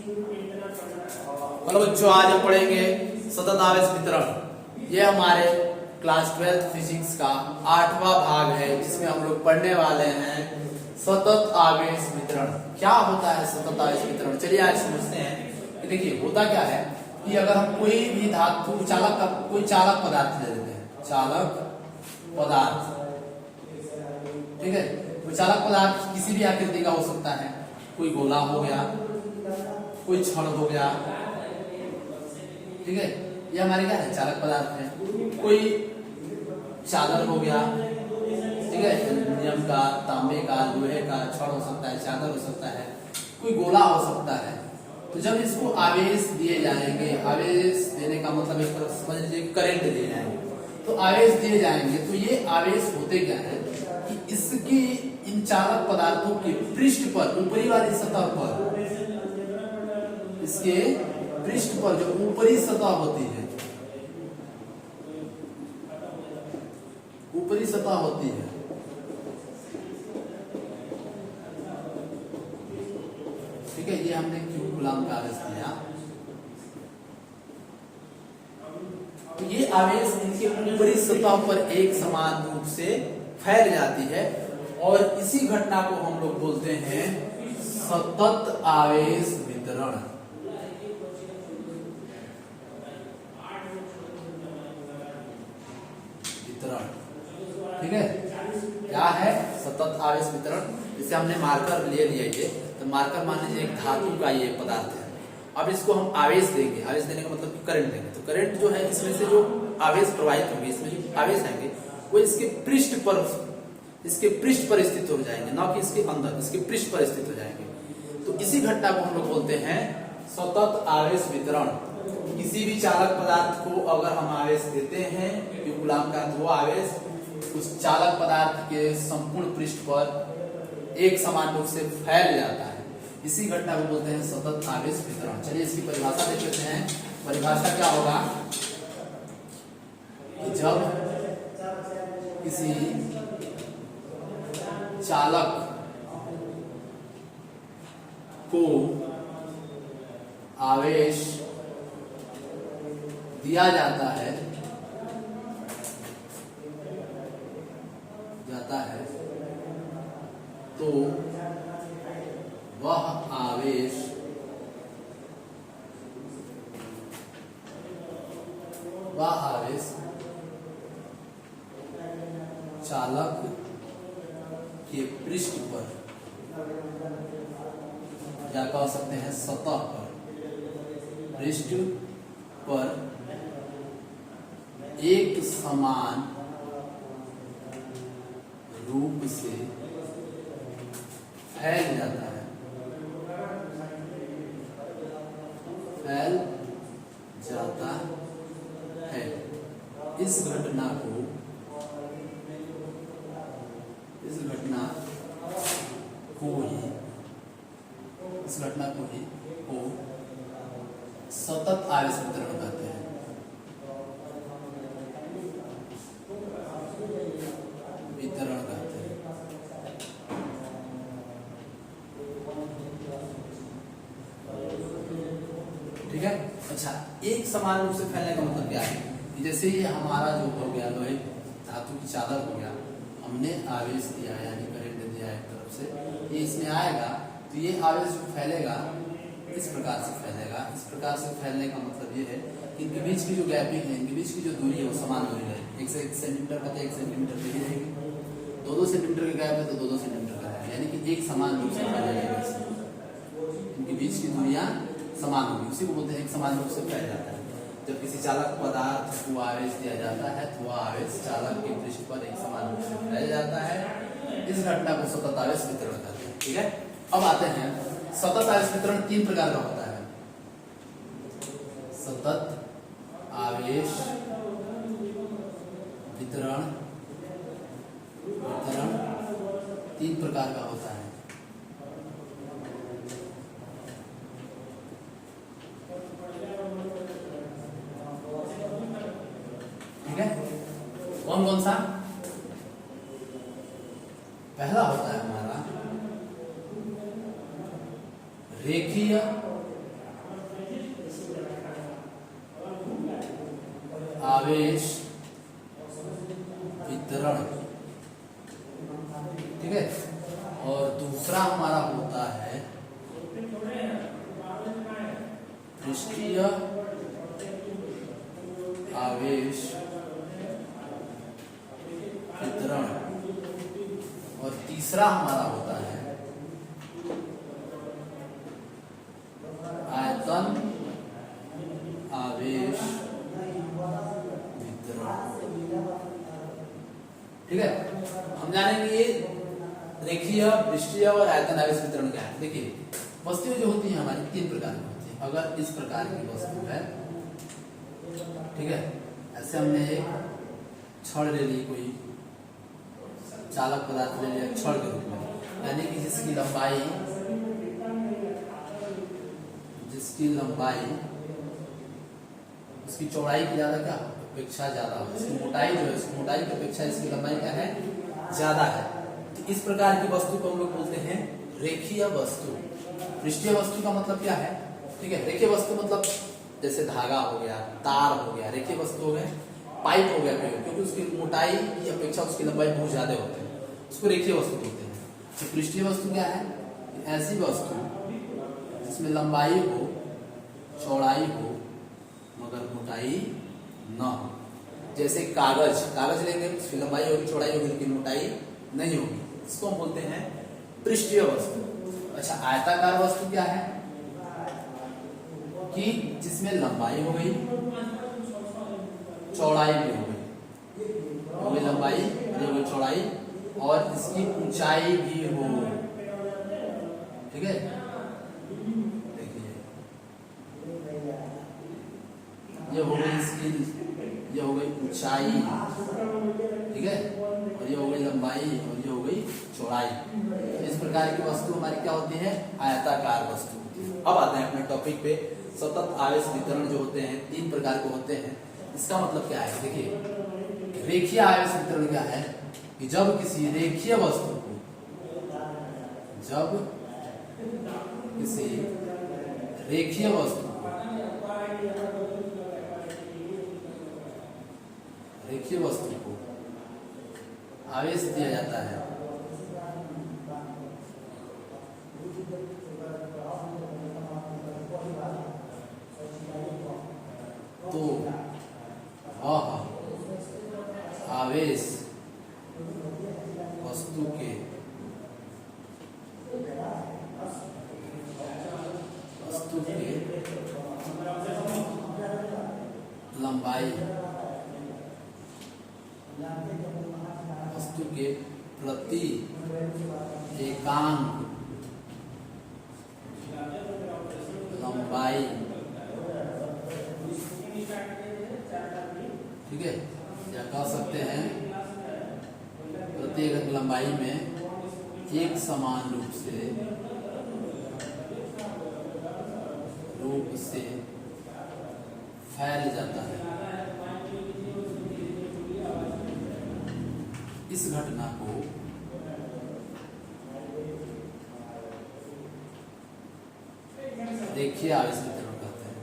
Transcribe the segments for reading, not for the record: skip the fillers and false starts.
Hello बच्चों, आज हम पढ़ेंगे सतत आवेश वितरण। ये हमारे क्लास 12 फिजिक्स का 8वां भाग है, जिसमें हम लोग पढ़ने वाले हैं सतत आवेश वितरण। क्या होता है सतत आवेश वितरण? चलिए आज समझते हैं कि देखिए होता क्या है कि अगर हम कोई भी धातु कोई चालक पदार्थ ले लेते हैं, चालक पदार्थ, ठीक है। कोई चालक पदार्थ किसी भी आकृति का हो सकता है, कोई गोला हो गया, कोई छड़ हो गया, ठीक है। ये हमारे क्या है, चालक पदार्थ है। कोई चादर हो गया, ठीक है, एल्युमिनियम का, तांबे का, लोहे का छड़ हो सकता है, चादर हो सकता है, कोई गोला हो सकता है। तो जब इसको आवेश दिए जाएंगे, आवेश देने का मतलब एक तरफ समझ लीजिए करंट दिए जाएंगे, तो आवेश दिए जाएंगे, तो ये आवेश होते क्या है कि इसके इन चालक पदार्थों के पृष्ठ पर, ऊपरी वाली सतह पर, इसके पृष्ठ पर जो ऊपरी सतह होती है, ऊपरी सतह होती है, ठीक है। ये हमने क्यू गुलाम का आवेश दिया, तो ये आवेश इनके ऊपरी सतह पर एक समान रूप से फैल जाती है, और इसी घटना को हम लोग बोलते हैं सतत आवेश वितरण। ठीक है, क्या है सतत आवेश वितरण? जैसे हमने मार्कर ले लिया ये, तो मार्कर मान लीजिए एक धातु का ये पदार्थ है। अब इसको हम आवेश देंगे, आवेश देने का मतलब करंट देंगे, तो करंट जो है इसमें से जो आवेश प्रवाहित होंगे, इसमें जो आवेश आएंगे वो इसके पृष्ठ पर स्थित हो जाएंगे, ना कि इसके अंदर, इसके पृष्ठ पर स्थित हो जाएंगे। तो इसी घटना को हम लोग बोलते हैं सतत आवेश वितरण। किसी भी चालक पदार्थ को अगर हम आवेश देते हैं, गुलाम का वो आवेश उस चालक पदार्थ के संपूर्ण पृष्ठ पर एक समान रूप से फैल जाता है। इसी घटना को बोलते हैं सतत आवेश वितरण। चलिए इसकी परिभाषा देख लेते हैं। परिभाषा क्या होगा कि जब किसी चालक को आवेश दिया जाता है तो वह आवेश चालक के पृष्ठ पर, या कह सकते हैं सतह पर, पृष्ठ पर एक समान रूप से फैल जाता है, इस घटना को ही सतत आवेश वितरण कहते हैं। ठीक है, अच्छा, एक समान रूप से फैलने का मतलब क्या है? जैसे ये हमारा जो हो गया लोहे धातु की चादर हो गया, हमने आवेश दिया यानी करंट दिया एक तरफ से, ये इसमें आएगा, तो ये आवेश जो फैलेगा इस प्रकार से फैलेगा। इस प्रकार से फैलने का मतलब ये है कि इनके बीच की जो गैपिंग है, इनके बीच की जो दूरी है वो समान दूरी रहेगी। 1 से 1 सेंटीमीटर का 1 सेंटीमीटर ही रहेगी। 2-2 सेंटीमीटर का गैप है तो 2-2 सेंटीमीटर का है, यानी कि एक समान रूप से फैलेगा। इनके बीच की दूरियां समान होगी, उसी को बोलते हैं एक समान रूप से फैल जाता है। जब किसी चालक पदार्थ को आवेश दिया जाता है तो वह आवेश चालक के पृष्ठ पर एक समान रूप से फैल जाता है। इस घटना को सतत आवेश वितरण कहते हैं। ठीक है, अब आते हैं सतत आवेश वितरण 3 प्रकार का होता है। सतत आवेश वितरण 3 प्रकार का होता है। ठीक है, कौन कौन सा? पहला होता है हमारा रेखीय आवेश वितरण, ठीक है। और दूसरा हमारा होता है पृष्ठीय आवेश वितरण, और तीसरा हमारा होता है आयतन आवेश वितरण, ठीक है। हम जानेंगे ये रेखीय, पृष्ठीय और आयतन आवेश वितरण क्या है। देखिए वस्तुएं जो होती हैं हमारी तीन प्रकार की होती हैं। अगर इस प्रकार की वस्तु है, ठीक है, ऐसे हमने एक छड़ ले ली, कोई चालक पदार्थ ले लिया छड़ के रूप में, यानी कि जिसकी लंबाई उसकी चौड़ाई की ज्यादा क्या अपेक्षा ज्यादा हो, इसकी मोटाई जो है उसकी मोटाई की अपेक्षा इसकी लंबाई क्या है ज्यादा है। तो इस प्रकार की वस्तु को हम लोग बोलते हैं रेखीय वस्तु। पृष्ठीय वस्तु का मतलब क्या है, ठीक है। रेखीय वस्तु मतलब जैसे धागा हो गया, तार हो गया, रेखीय वस्तु हो गए, पाइप हो गया, क्योंकि उसकी मोटाई की अपेक्षा उसकी लंबाई बहुत ज्यादा होती है, उसको रेखीय वस्तु बोलते हैं। तो पृष्ठीय वस्तु क्या है, ऐसी वस्तु जिसमें लंबाई हो, चौड़ाई हो, मगर मोटाई न हो। जैसे कागज लेंगे, उसकी लंबाई होगी, चौड़ाई होगी, लेकिन मोटाई नहीं होगी, इसको हम बोलते हैं पृष्ठीय वस्तु। अच्छा, आयताकार वस्तु क्या है कि जिसमें लंबाई हो गई, चौड़ाई भी हो गई, लंबाई हो गई, चौड़ाई, और इसकी ऊंचाई भी हो, ठीक है। देखिए ये हो गई इसकी, ये हो गई ऊंचाई, ठीक है, और ये हो गई लंबाई, और ये हो गई चौड़ाई। इस प्रकार की वस्तु हमारी क्या होती है, आयताकार वस्तु। अब आते हैं अपने टॉपिक पे। सतत आवेश वितरण जो होते हैं तीन प्रकार के होते हैं। इसका मतलब क्या है, देखिए रेखीय आवेश वितरण क्या है कि जब किसी रेखीय वस्तु को, आवेश दिया जाता है तो वह आवेश वस्तु के लंबाई, वस्तु के प्रति एकांक लंबाई, ठीक है, या कह सकते हैं प्रति एकक लंबाई में एक समान रूप से फैल जाता है। इस घटना को रेखीय आवेश वितरण कहते हैं।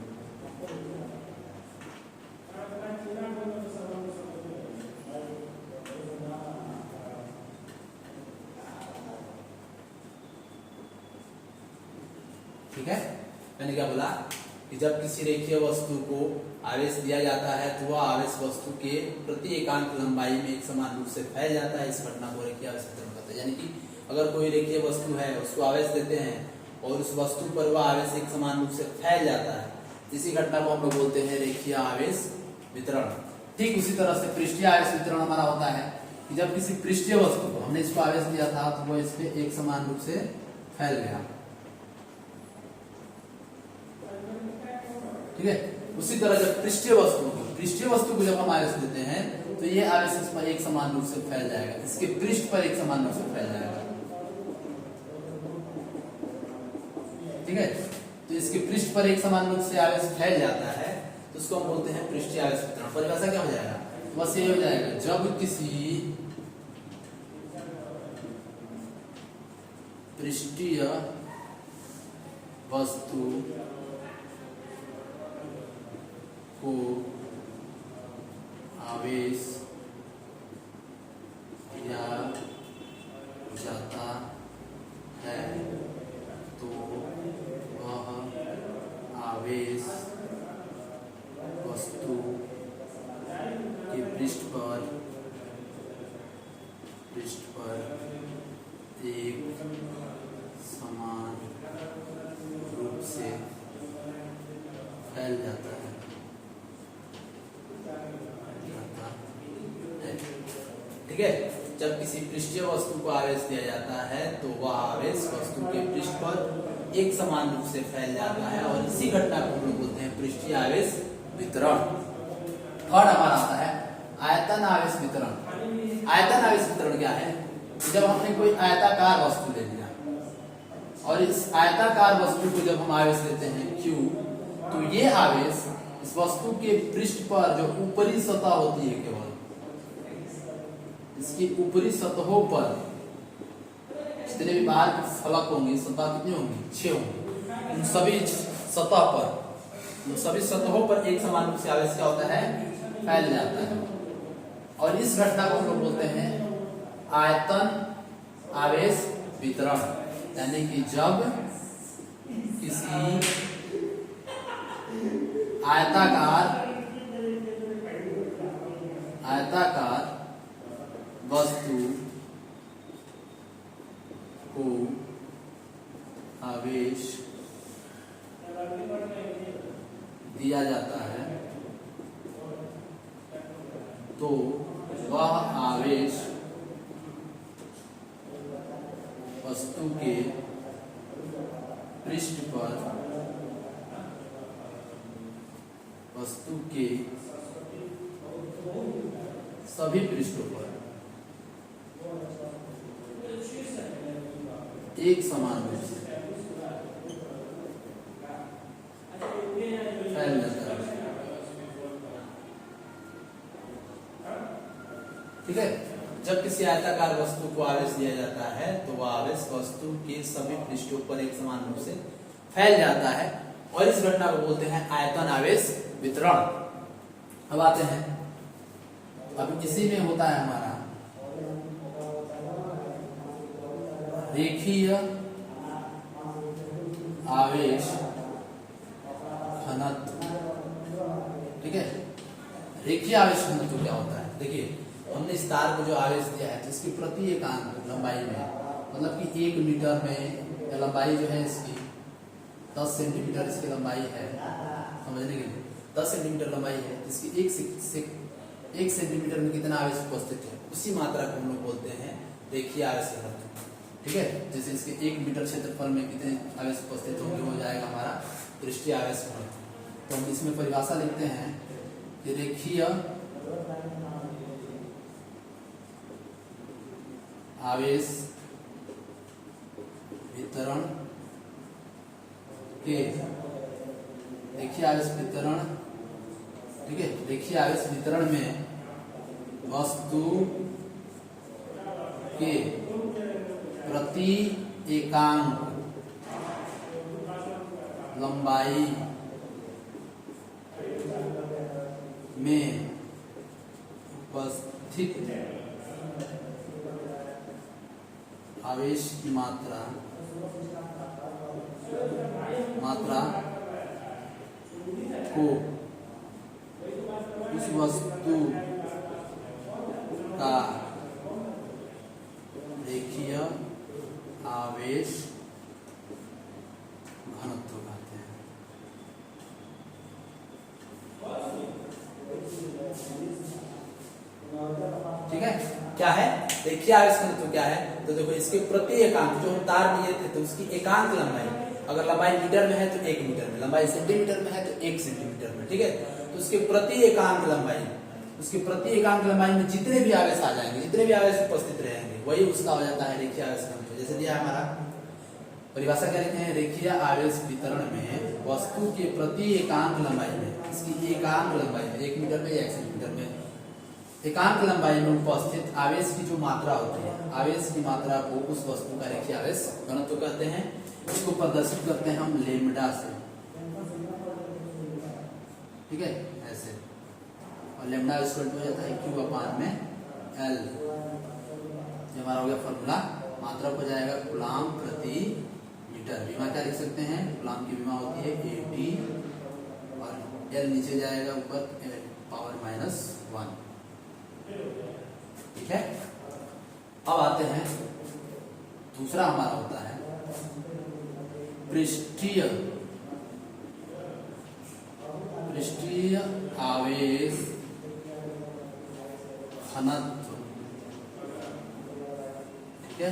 ठीक है, मैंने क्या बोला कि जब किसी रेखीय वस्तु को आवेश दिया जाता है तो वह आवेश वस्तु के प्रति एकांक लंबाई में एक समान रूप से फैल जाता है। इस घटना को रेखीय आवेश वितरण कहते हैं। यानी कि अगर कोई रेखीय वस्तु है, उसको आवेश देते हैं और उस वस्तु पर वह आवेश एक समान रूप से फैल जाता है, इसी घटना को हम लोग बोलते हैं रेखीय आवेश वितरण। ठीक उसी तरह से पृष्ठीय आवेश वितरण हमारा होता है कि जब किसी पृष्ठीय वस्तु को हमने इसको आवेश दिया था तो वह इस पे एक समान रूप से फैल गया। ठीक है, उसी तरह जब पृष्ठीय वस्तु को जब हम आवेश देते हैं तो ये आवेश इस पर एक समान रूप से फैल जाएगा, इसके पृष्ठ पर एक समान रूप से फैल जाएगा। ठीक है, तो इसके पृष्ठ पर एक समान रूप से आवेश फैल जाता है तो उसको हम बोलते हैं पृष्ठीय आवेश वितरण। परिभाषा क्या हो जाएगा, बस ये हो जाएगा, जब किसी पृष्ठीय वस्तु को आवेश दिया जाता है तो वह आवेश वस्तु के पृष्ठ पर एक समान रूप से फैल जाता है। ठीक है, जब किसी पृष्ठीय वस्तु को आवेश दिया जाता है तो वह आवेश वस्तु के पृष्ठ पर एक समान रूप से फैल जाता है और इसी घटना को हम लोग बोलते हैं पृष्ठीय आवेश वितरण। थर्ड हमारा आता है आयतन आवेश वितरण। आयतन आवेश वितरण क्या है? जब हमने कोई आयताकार वस्तु ले लिया और इस आयताकार वस्तु को जब हम आवेश देते हैं Q, तो ये आवेश इस वस्तु के पृष्ठ पर जो ऊपरी सतह होती है, केवल इसकी ऊपरी सतहों पर जितने भी बाहर की फलक होंगी, सतह कितनी होंगी? 6 होंगी। उन सभी सतह पर, उन सभी सतहों पर एक समान रूप से आवेश क्या होता है? फैल जाता है। और इस घटना को हम लोग बोलते हैं आयतन आवेश वितरण। यानी कि जब किसी आयताकार वस्तु को आवेश दिया जाता है तो वह आवेश वस्तु के पृष्ठ पर वस्तु के सभी पृष्ठों पर एक समान रूप से फैल जाता है। ठीक है, जब किसी आयताकार वस्तु को आवेश दिया जाता है तो वह आवेश वस्तु के सभी पृष्ठों पर एक समान रूप से फैल जाता है और इस घटना को बोलते हैं आयतन आवेश वितरण। अब आते हैं, अब इसी में होता है हमारा रेखीय आवेश घनत्व। ठीक है, रेखीय आवेश घनत्व क्या होता है? देखिए, हमने इस तार को जो आवेश दिया है तो इसकी प्रति एकांक लंबाई में, मतलब कि 1 मीटर में या लंबाई जो है इसकी 10 सेंटीमीटर इसकी लंबाई है, समझने के लिए 10 सेंटीमीटर लंबाई है, इसकी 1 सेंटीमीटर में कितना आवेश उपस्थित है, उसी मात्रा को हम लोग बोलते हैं रेखीय आवेश घनत्व। ठीक है, जैसे इसके 1 मीटर क्षेत्रफल में कितने आवेश उपस्थित होंगे, हो जाएगा हमारा पृष्ठीय आवेश घनत्व। तो हम इसमें परिभाषा लिखते हैं कि रेखीय आवेश वितरण के रेखीय आवेश वितरण, ठीक है, रेखीय आवेश वितरण में वस्तु के प्रति एकांक लंबाई में उपस्थित आवेश की मात्रा को उस वस्तु का रेखीय आवेश घनत्व कहते हैं। ठीक है, क्या है रेखीय आवेश घनत्व? क्या है तो देखो, इसके प्रति एकांक जो हम तार लिए थे तो उसकी एकांक लंबाई, अगर लंबाई मीटर में है तो 1 मीटर में, लंबाई सेंटीमीटर में है तो 1 सेंटीमीटर में। ठीक है, तो उसके प्रति एकांक लंबाई, उसकी प्रति एकांक लंबाई में जितने भी आवेश आ जाएंगे, जितने भी आवेश उपस्थित रहेंगे, वही उसका हो जाता है रेखीय आवेश घनत्व। जैसे दिया हमारा परिभाषा क्या लिखते हैं? रेखीय आवेश वितरण में वस्तु के प्रति एकांक लंबाई में, इसकी एकांक लंबाई में 1 मीटर में या 1 सेंटीमीटर में, एकांक लंबाई में उपस्थित आवेश की जो मात्रा होती है, आवेश की मात्रा को उस वस्तु का रेखीय आवेश घनत्व कहते हैं। इसको प्रदर्शित करते हैं हम लेम्डा से। ठीक है, ऐसे और लैम्डा इक्वल टू हो जाता है क्यू अपान में एल। ये हमारा हो गया फॉर्मूला। मात्रक हो जाएगा कूलाम प्रति मीटर। विमा क्या लिख सकते हैं, कूलाम की विमा होती है AT और एल नीचे जाएगा ऊपर पावर -1। ठीक है। अब आते हैं दूसरा हमारा होता है पृष्ठीय आवेश घनत्व। ठीक है,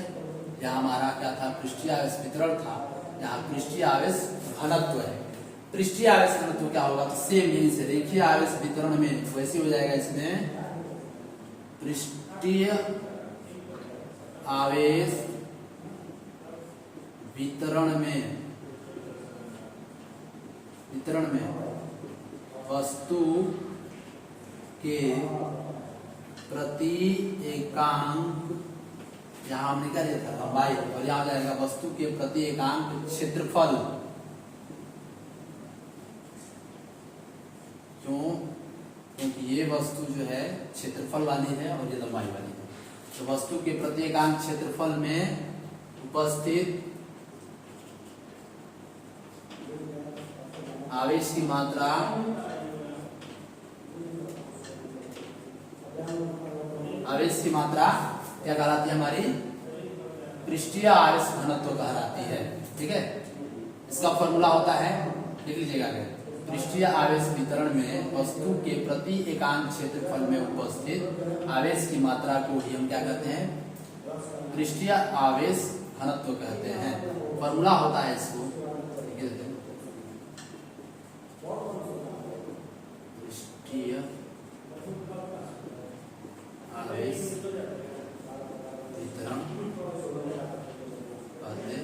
यहाँ हमारा क्या था, पृष्ठीय आवेश वितरण था, यहाँ पृष्ठीय आवेश घनत्व है। पृष्ठीय आवेश घनत्व क्या होगा, तो सेम यही से रेखीय आवेश वितरण में वैसे हो जाएगा। इसमें पृष्ठीय आवेश वितरण में वस्तु के प्रति एकांक, यहाँ हमने क्या लिया था, लंबाई, और यहाँ जाएगा वस्तु के प्रति एकांक क्षेत्रफल। क्योंकि ये वस्तु जो है क्षेत्रफल वाली है और ये लंबाई वाली है, तो वस्तु के प्रति एकांक क्षेत्रफल में उपस्थित आवेश की मात्रा क्या कहलाती है, हमारी पृष्ठीय आवेश घनत्व कहलाती है। ठीक है, इसका फॉर्मूला होता है, लिख लीजिएगा, पृष्ठीय आवेश वितरण में वस्तु के प्रति एकांक क्षेत्रफल में उपस्थित आवेश की मात्रा को ही हम क्या कहते हैं, पृष्ठीय आवेश घनत्व कहते हैं। फॉर्मूला होता है इसको, पृष्ठीय आवेश वितरण कहते हैं।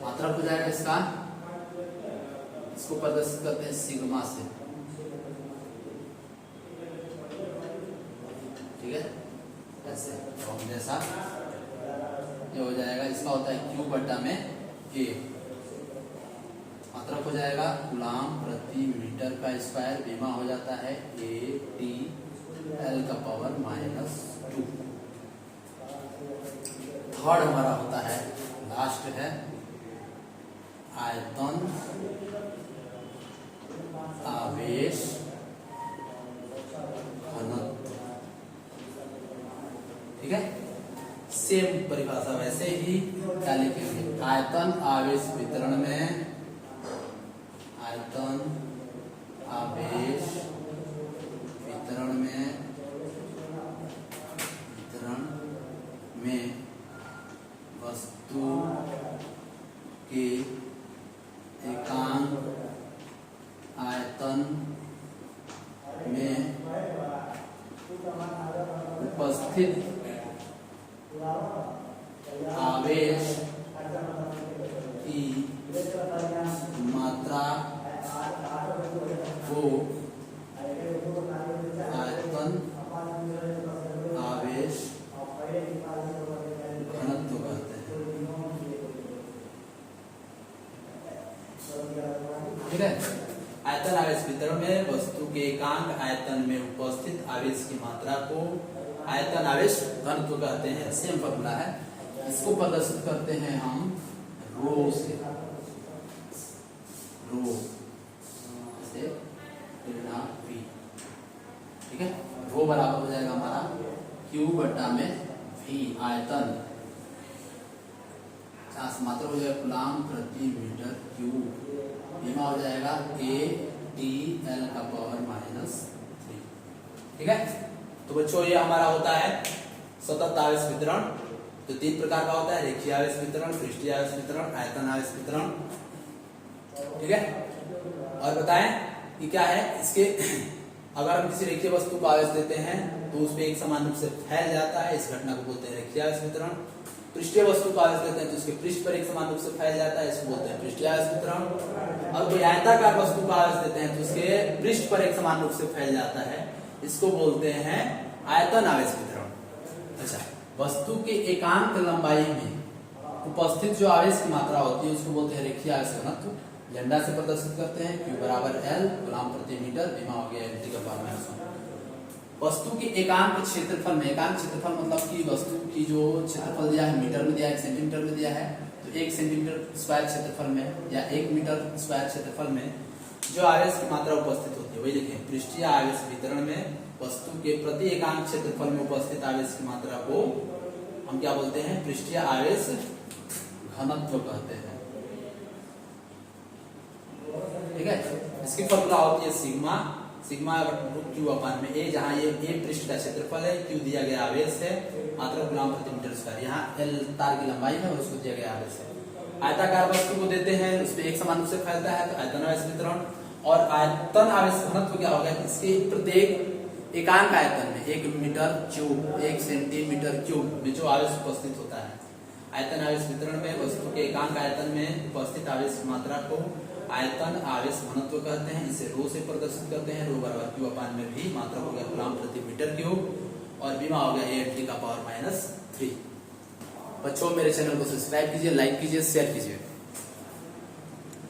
मात्रा हो जाएगा इसका, इसको प्रदर्शित करते हैं सिग्मा से। ठीक है, ऐसे जैसा ये हो जाएगा, इसका होता है क्यू बटा में ए। मात्रक हो जाएगा कूलाम प्रति मीटर का स्क्वायर। विमा हो जाता है AT L का पावर -2। थर्ड हमारा होता है, लास्ट है, आयतन आवेश घनत्व। ठीक है, सेम परिभाषा वैसे ही क्या लिखेंगे, आयतन आवेश वितरण में, आयतन आवेश वितरण में वस्तु के एकांक आयतन में उपस्थित आवेश की मात्रा को आयतन आवेश घनत्व कहते हैं। ठीक है, आयतन आवेश वितरण में वस्तु के एकांक आयतन में उपस्थित आवेश की मात्रा को आयतन आवेश घनत्व कहते हैं। सेम फॉर्मूला है, इसको प्रदर्शित करते हैं हम रो से, रो से V। ठीक है, रो बराबर हो जाएगा हमारा Q बटा में V, आयतन मात्रा हो जाएगा कूलाम प्रति मीटर क्यूब। विमा हो जाएगा AT L का पावर -3। ठीक है, तो बच्चों ये हमारा होता है सतत आवेश वितरण। तो 3 प्रकार का होता है, रेखीय आवेश वितरण, पृष्ठीय आवेश वितरण, आयतन आवेश वितरण। ठीक है, और बताएं कि क्या है इसके, अगर हम किसी रेखीय वस्तु को आवेश देते हैं तो उस पर एक समान रूप से फैल जाता है, इस घटना को बोलते हैं रेखीय आवेश वितरण। पृष्ठीय वस्तु को आवेश देते हैं तो उसके पृष्ठ पर एक समान रूप से फैल जाता है, इसको बोलते हैं पृष्ठीय आवेश वितरण। और कोई आयताकार वस्तु को आवेश देते हैं तो उसके पृष्ठ पर एक समान रूप से फैल जाता है, इसको बोलते हैं आयतन आवेश वितरण। अच्छा, वस्तु के एकांक लंबाई में उपस्थित जो आवेश की मात्रा होती है उसको बोलते हैं रेखीय आवेश घनत्व। लैम्डा से प्रदर्शित करते हैं, Q बराबर L कूलम प्रति मीटर, बीमा हो गया L की पावर -1। वस्तु के एकांक क्षेत्रफल में, एकांक क्षेत्रफल मतलब कि वस्तु की जो क्षेत्रफल दिया है मीटर में दिया है, सेंटीमीटर में दिया है, तो 1 सेंटीमीटर स्क्वायर क्षेत्रफल में या 1 मीटर स्क्वायर क्षेत्रफल में जो आवेश की मात्रा उपस्थित होती है, वही देखें पृष्ठीय आवेश वितरण में वस्तु के प्रति एकांक क्षेत्रफल में उपस्थित आवेश की मात्रा को हम क्या बोलते हैं, पृष्ठीय आवेश घनत्व कहते हैं। ठीक है, इसकी फॉर्मूला होती है सिग्मा, सिग्मा क्यू अपान में ए, जहां ये ए पृष्ठ का क्षेत्रफल है, क्यू दिया गया आवेश है, मात्रा कूलम प्रति मीटर स्क्वायर, यहाँ एल तार की लंबाई है और उसको दिया गया आवेश है। आयताकार वस्तु को देते हैं, उसमें एक समान रूप से फैलता है, तो आयतन आवेश वितरण और आयतन आवेश घनत्व क्या होगा, इसके प्रत्येक एकांक आयतन में 1 मीटर क्यूब 1 सेंटीमीटर क्यूब में जो आवेश उपस्थित होता है, आयतन आवेश वितरण में वस्तु के एकांक आयतन में उपस्थित आवेश की मात्रा को आयतन आवेश घनत्व कहते हैं। इसे रो से प्रदर्शित करते हैं, रो बराबर क्यू अपान में भी मात्रा हो गया कूलम प्रति मीटर क्यूब और बीमा हो गया 8 की पावर -3। बच्चों मेरे चैनल को सब्सक्राइब कीजिए, लाइक कीजिए, शेयर कीजिए।